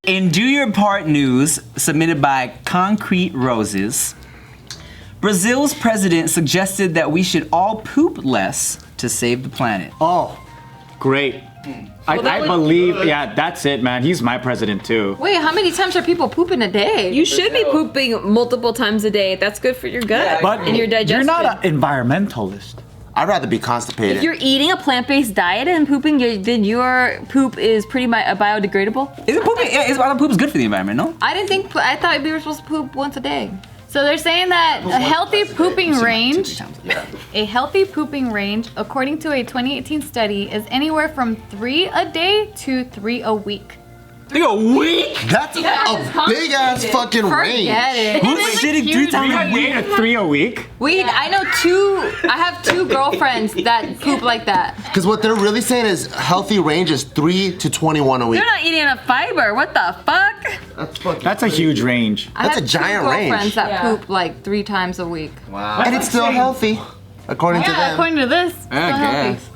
In Do Your Part news submitted by Concrete Roses, Brazil's president suggested that we should all poop less to save the planet. Oh, great. I believe, yeah, that's it, man. He's my president too. Wait, how many times are people pooping a day? You should be pooping multiple times a day. That's good for your gut and your digestion. You're not an environmentalist. I'd rather be constipated. If you're eating a plant-based diet and pooping, then your poop is pretty biodegradable. Is it pooping? Yeah, poop is good for the environment, no? I thought we were supposed to poop once a day. So they're saying that a healthy pooping range, according to a 2018 study, is anywhere from 3 a day to 3 a week. 3 a week? That's a big ass fucking range. Forget it. Who's shitting 3 times a week? 3 a week? I have 2 girlfriends that poop like that. Because what they're really saying is healthy range is 3 to 21 a week. They're not eating enough fiber. What the fuck? That's a huge range. That's a giant range. I have 2 girlfriends that poop like 3 times a week. Wow. And it's still healthy, according to them. According to this. It's still healthy.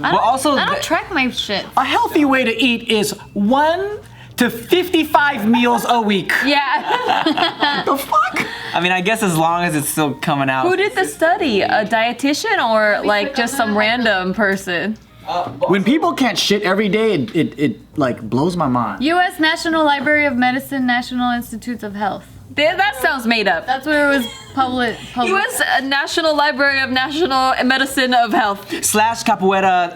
I don't track my shit. A healthy way to eat is 1 to 55 meals a week. Yeah. The fuck? I mean, I guess as long as it's still coming out. Who did the study? A dietitian or like just some random person? When people can't shit every day, it like blows my mind. U.S. National Library of Medicine, National Institutes of Health. That sounds made up. That's where it was public. U.S. National Library of National Medicine of Health. / Capoeira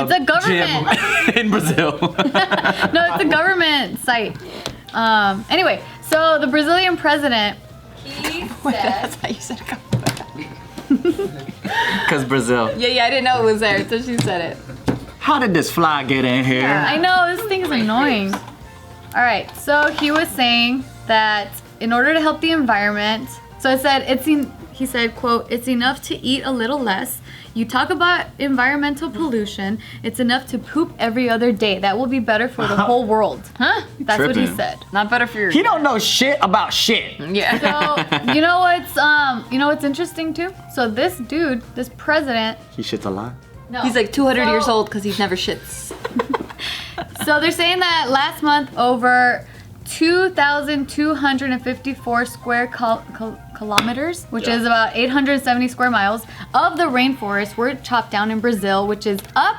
It's a government. gym in Brazil. No, it's a government site. Anyway, so the Brazilian president, he said... That's how you said capoeira. Because Brazil. Yeah, I didn't know it was there until she said it. How did this fly get in here? I know, this thing is annoying. All right, so he was saying that in order to help the environment, so it said, he said, quote, "It's enough to eat a little less. You talk about environmental pollution. It's enough to poop every other day. That will be better for the whole world." Huh? That's what he said. Not better for your He don't know shit about shit. Yeah. So, you know what's interesting too? So this dude, this president, He shits a lot. no. He's like 200 years old because he never shits. So they're saying that last month over 2,254 square kilometers, which is about 870 square miles, of the rainforest were chopped down in Brazil, which is up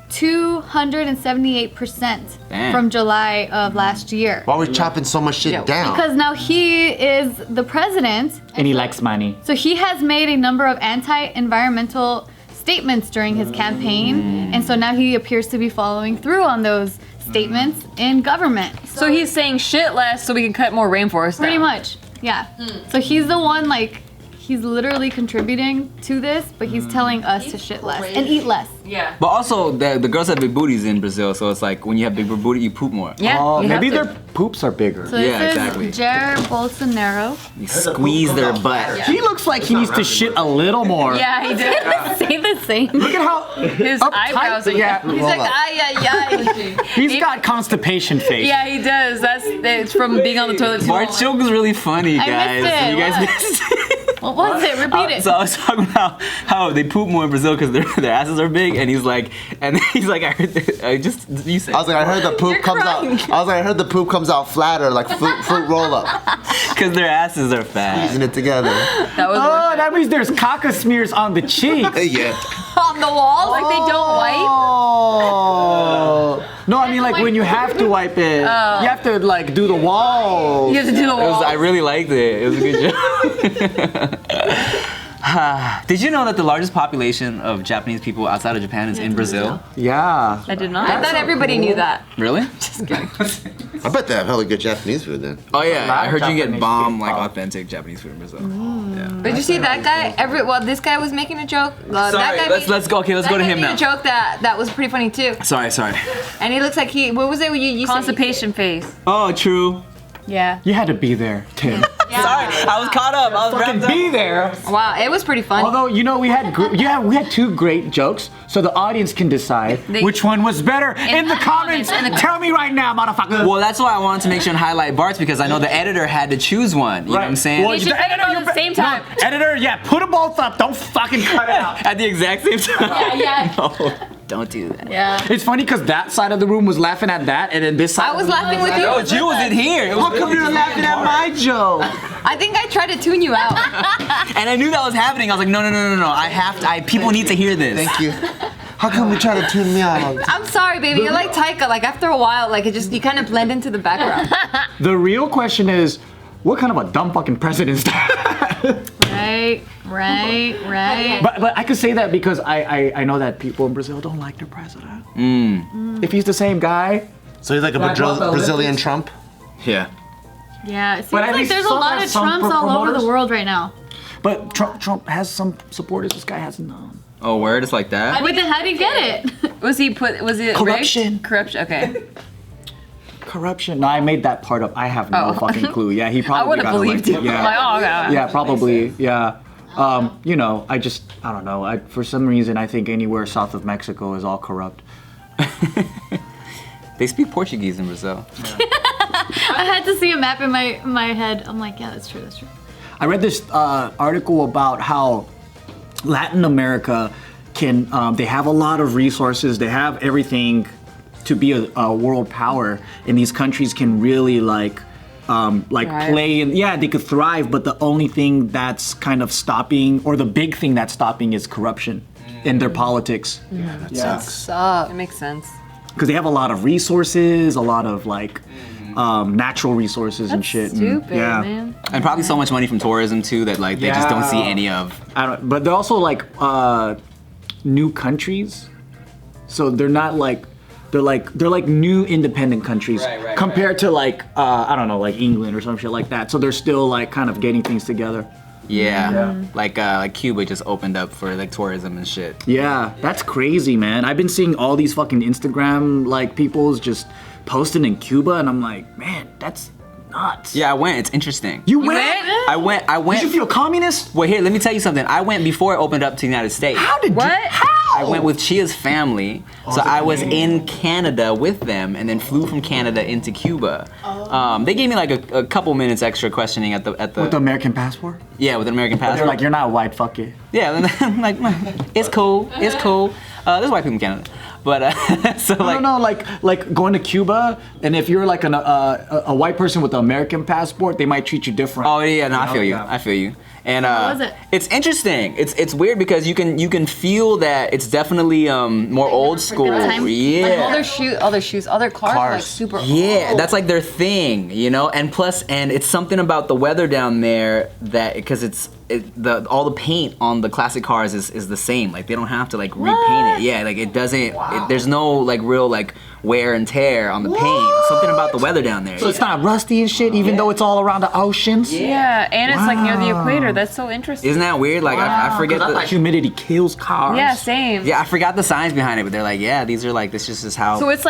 278% from July of last year. Why are we chopping so much shit down? Because now he is the president. And he likes money. So he has made a number of anti-environmental statements during his campaign, and so now he appears to be following through on those statements in government. So he's saying shit less so we can cut more rainforest Pretty down. much, yeah. So he's the one, like, he's literally contributing to this, but he's telling us to shit less and eat less. Yeah. But also, the girls have big booties in Brazil, so it's like when you have big booty, you poop more. Yeah. Oh, you maybe have to. their poops are bigger. So this Yeah, exactly. is Jair Bolsonaro. You squeeze their butt. He looks like he needs to shit a little more. Yeah, he did. Say the same. Look at how His uptight- eyebrows are yeah. He's like, ay, He's got constipation face. Yeah, he does. It's from being on the toilet too long. Bart's joke is really funny, I guys. missed it. You guys What? missed it. What was it? Repeat it. So I was talking about how they poop more in Brazil because their asses are big, and he's like, I heard, you said. I was like, I heard the poop comes out. I was like, I heard the poop comes out flatter, like fruit roll up, Because their asses are fat. using it together. That was Oh, that means there's caca smears on the cheeks. Yeah. on the wall. Like they don't wipe. Oh. No, I mean like when you have to wipe it, you have to like do the wall. You have to do the wall. I really liked it. It was a good joke. Did you know that the largest population of Japanese people outside of Japan is in Brazil? Yeah. I did not. I thought everybody knew that. Really? Just kidding. I bet they have hella good Japanese food then. Oh yeah, I heard you get Japanese bomb food. like authentic Japanese food in Brazil. Yeah. Did you see that guy? This guy was making a joke. Sorry, let's go. Okay, let's go to him now. A joke that was pretty funny too. Sorry. And he looks like what was it? You constipation face. Oh, true. Yeah. You had to be there, Tim. Sorry, I was caught up. I was Fucking wrapped up. be there. Wow, it was pretty funny. Although we had 2 great jokes, so the audience can decide which one was better in the comments. Tell me right now, motherfucker. Well, that's why I wanted to make sure and highlight Bart's because I know the editor had to choose one. You know what I'm saying? Well, You should put it on the same time. No, editor, yeah, put them both up. Don't fucking cut it out. At the exact same time. Yeah. No. Don't do that. Yeah. It's funny because that side of the room was laughing at that, and then this side. I was laughing with you. No, you wasn't here. How come you're laughing at my joke? I think I tried to tune you out. And I knew that was happening. I was like, no. I have to. People need to hear this. Thank you. How come you try to tune me out? I'm sorry, baby. You're like Taika. Like after a while, like you kind of blend into the background. The real question is, what kind of a dumb fucking president is that? Right. But I could say that because I know that people in Brazil don't like their president. If he's the same guy. So he's like a Brazilian Trump? Yeah. Yeah, it seems But at like least there's a some lot have of some Trumps all over promoters. the world right now. But Trump has some supporters. This guy has none. Oh, word? It's like that? Wait, then how did he get it? Was it Corruption. rigged? Corruption. Okay. Corruption. No, I made that part up. I have no fucking clue. Yeah, he I probably would have got believed elected. you. Yeah. Like, oh god. Yeah, probably. Yeah. You know, I don't know. For some reason, I think anywhere south of Mexico is all corrupt. They speak Portuguese in Brazil. I had to see a map in my head. I'm like, yeah, that's true. I read this article about how Latin America they have a lot of resources. They have everything to be a world power, and these countries can really Thrive. play and they could thrive. But the only thing that's kind of stopping, or the big thing that's stopping, is corruption in their politics. Yeah, that sucks. Sucks. It makes sense. Because they have a lot of resources, a lot of natural resources and That's shit. stupid, and, man. And probably so much money from tourism too that they just don't see any of. But they're also new countries, so they're not they're like new independent countries compared to I don't know, like England or some shit like that. So they're still kind of getting things together. Yeah. Like Cuba just opened up for tourism and shit. Yeah, that's crazy, man. I've been seeing all these fucking Instagram people's just posting in Cuba, and I'm like, man, that's nuts. Yeah, I went. It's interesting. You went? I went. Did you feel communist? Well, here, let me tell you something. I went before it opened up to the United States. How did you? How? I went with Chia's family, so I was in Canada with them, and then flew from Canada into Cuba. They gave me a couple minutes extra questioning at the With the American passport? yeah, with an American passport. They're like, you're not white, fuck it. Yeah, and I'm like, it's cool. There's white people in Canada, but so No, like going to Cuba, and if you're a white person with an American passport, they might treat you different. Oh yeah, no, I feel you. Yeah. I feel you. And How was it? it's interesting. It's weird because you can feel that it's definitely more old school. time? Yeah. Like all their cars are super Yeah, old. that's their thing, and plus, it's something about the weather down there that, because all the paint on the classic cars is the same. They don't have to repaint it. Yeah, it doesn't. There's no real wear and tear on the paint. Something about the weather down there. So it's not rusty and shit, even though it's all around the oceans? Yeah, and it's near the equator. That's so interesting. Isn't that weird? I forget I thought humidity kills cars. Yeah, same. Yeah, I forgot the science behind it, but they're these are this just is how. So it's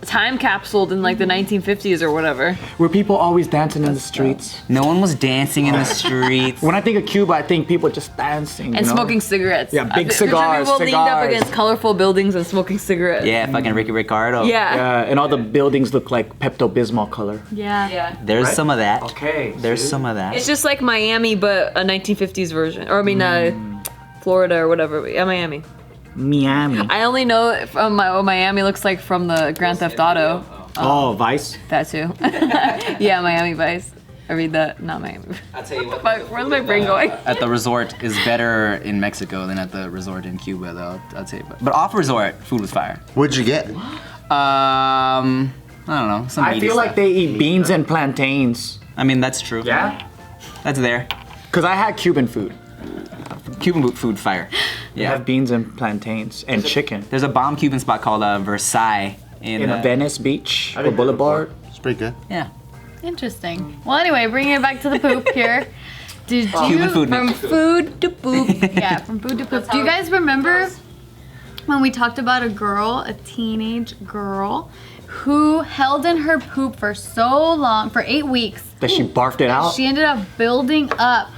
time capsuled in the 1950s or whatever. Were people always dancing in the streets? No one was dancing in the streets. When I think of Cuba, I think people just dancing. And smoking cigarettes. Yeah, big Picture cigars, people leaned up cigars. against colorful buildings and smoking cigarettes. Yeah, fucking Ricky Ricardo. Yeah. And all the buildings look like Pepto-Bismol color. Yeah. There's some of that. Okay. There's some of that. It's just like Miami, but a 1950s version. Or I mean, Florida or whatever. Yeah, Miami. Miami. I only know from what Miami looks like from the Grand Theft Auto. Oh, Vice? That too. Yeah, Miami Vice. I read that. Not Miami. I'll tell you what. Where's my brain going? At the resort is better in Mexico than at the resort in Cuba, though. I'll tell you. But off resort, food was fire. What'd you get? I don't know. Some I meaty feel like stuff. they eat beans and plantains. I mean, that's true. Yeah? That's there. Because I had Cuban food. Cuban food fire. They Yeah. have beans and plantains and chicken. There's a bomb Cuban spot called Versailles in Venice Beach or Boulevard. It's pretty good. Yeah. Interesting. Well, anyway, bringing it back to the poop here. Did you Cuban food. From food to poop. Yeah, from food to poop. Do you guys remember when we talked about a teenage girl, who held in her poop for so long, for 8 weeks? That she barfed it out? She ended up building up.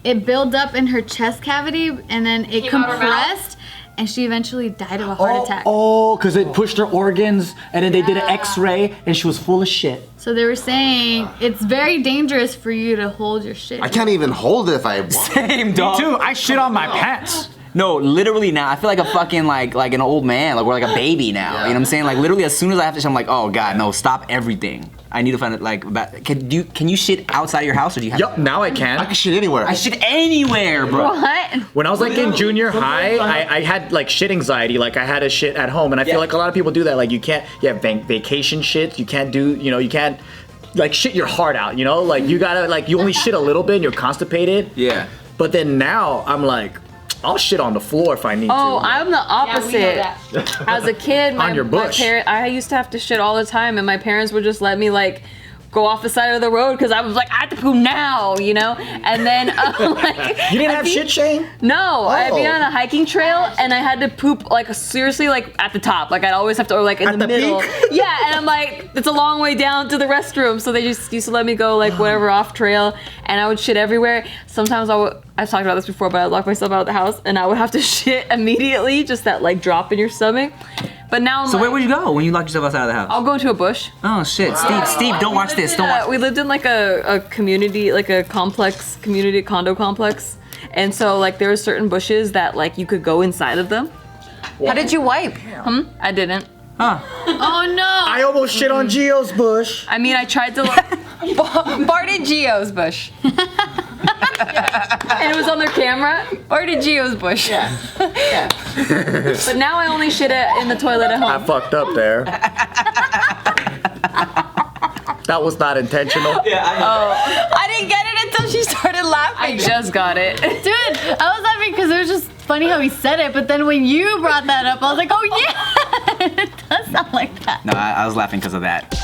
It built up in her chest cavity, and then it Came out her mouth? compressed, and she eventually died of a heart attack. Oh, because it pushed her organs, and then they did an x-ray, and she was full of shit. So they were saying it's very dangerous for you to hold your shit. I can't even hold it if I want. Same Me dog. too, I shit on my pants. No, literally now I feel like a fucking like an old man, like we're like a baby now. You know what I'm saying? Like literally as soon as I have to shit, I'm like, oh god, no, stop everything. I need to find it like can you shit outside of your house or do you have Yup, now I can. I can shit anywhere. I shit anywhere, bro. What? When I was like in junior high, I had like shit anxiety. Like I had a shit at home, and I feel like a lot of people do that. Like you can't, you have vacation shit. You can't do, you can't like shit your heart out. Like you gotta like you only shit a little bit, and you're constipated. Yeah. But then now I'm like, I'll shit on the floor if I need Oh, to. I'm the opposite. As a kid, On your bush. I used to have to shit all the time, and my parents would just let me like go off the side of the road because I was like, I have to poop now, And then like, You didn't have shit, Shane? No, I'd be on a hiking trail and I had to poop like seriously like at the top. Like I'd always have to, or like in the middle. peak? Yeah, and I'm like, it's a long way down to the restroom, so they just used to let me go like whatever off trail, and I would shit everywhere. Sometimes I've talked about this before, but I'd lock myself out of the house and I would have to shit immediately, just that like drop in your stomach. But now I'm So where would you go when you locked yourself outside of the house? I'll go to a bush. Oh shit, Steve, don't watch this. Don't watch. We lived in like a community, like a complex, community condo complex. And so like there were certain bushes that like you could go inside of them. How did you wipe? I didn't. Huh. Oh no! I almost shit on Gio's bush. I mean, I tried to like, Bart and Gio's bush. and it was on their camera. Bart and Gio's bush. Yeah. But now I only shit in the toilet at I home. fucked up there. That was not intentional. I didn't get it until she started laughing. I just got it. Dude, I was laughing because it was just funny how he said it, but then when you brought that up, I was like, oh yeah, it does sound like that. No, I was laughing because of that.